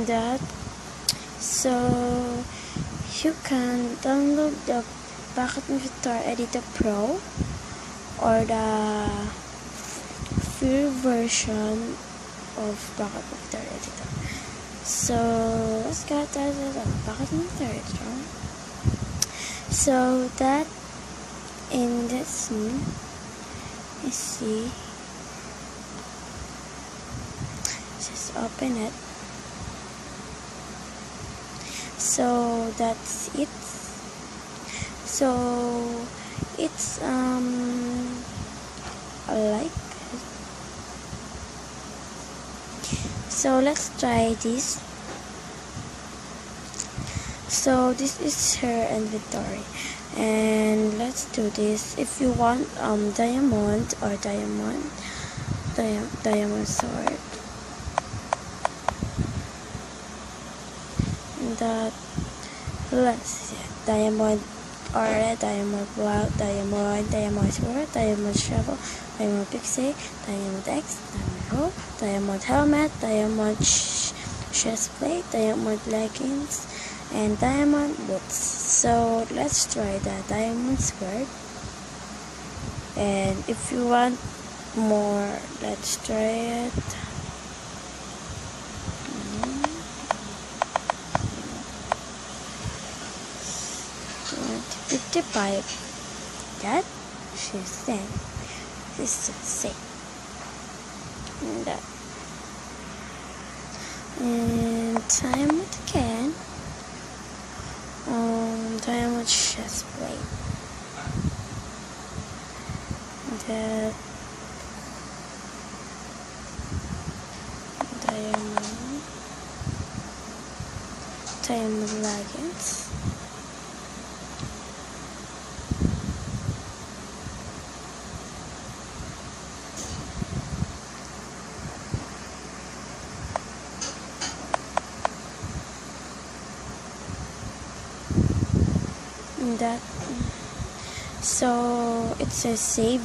that. So you can download the Pocket Inventor Editor Pro or the free version of Pocket Inventor Editor. So let's get started on Pocket Inventor Editor. So that in this scene, you see, just open it. So that's it. So it's like it. So let's try this. So this is her inventory, and let's do this. If you want diamond or diamond sword, that let's see, diamond or diamond block, diamond sword, diamond shovel, diamond pixie, diamond X, diamond hoe, diamond helmet, diamond chest plate, diamond leggings, and diamond boots. So let's try the diamond sword, and if you want more, let's try it. 55. That she's saying. This is safe. And time it again. Diamond chest plate. That diamond leggings. That so it says save.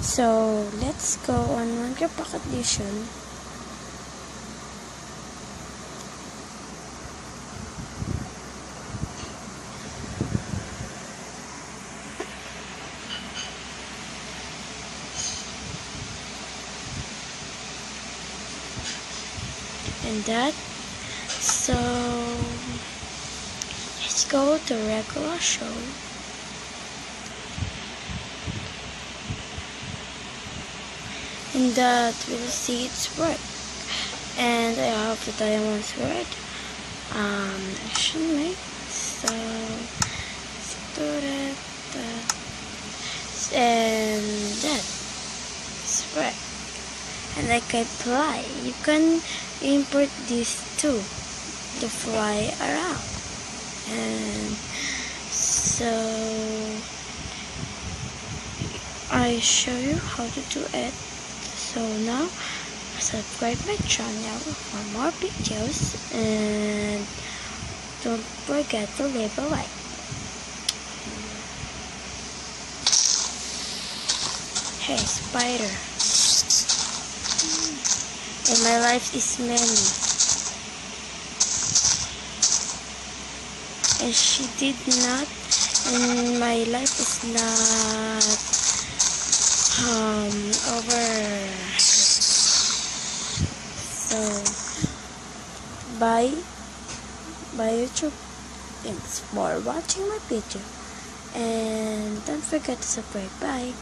So let's go on Minecraft Pocket Edition. And that, so let's go to regular show. And that we'll see its work. And I have the diamond sword. Actually, so let's do that. And that's right. And I can fly. You can import this too to fly around. And so I show you how to do it. So now subscribe my channel for more videos, and don't forget to leave a like. Hey, spider. And my life is many. And she did not, and my life is not over. So bye YouTube. Thanks for watching my video, and don't forget to subscribe. Bye.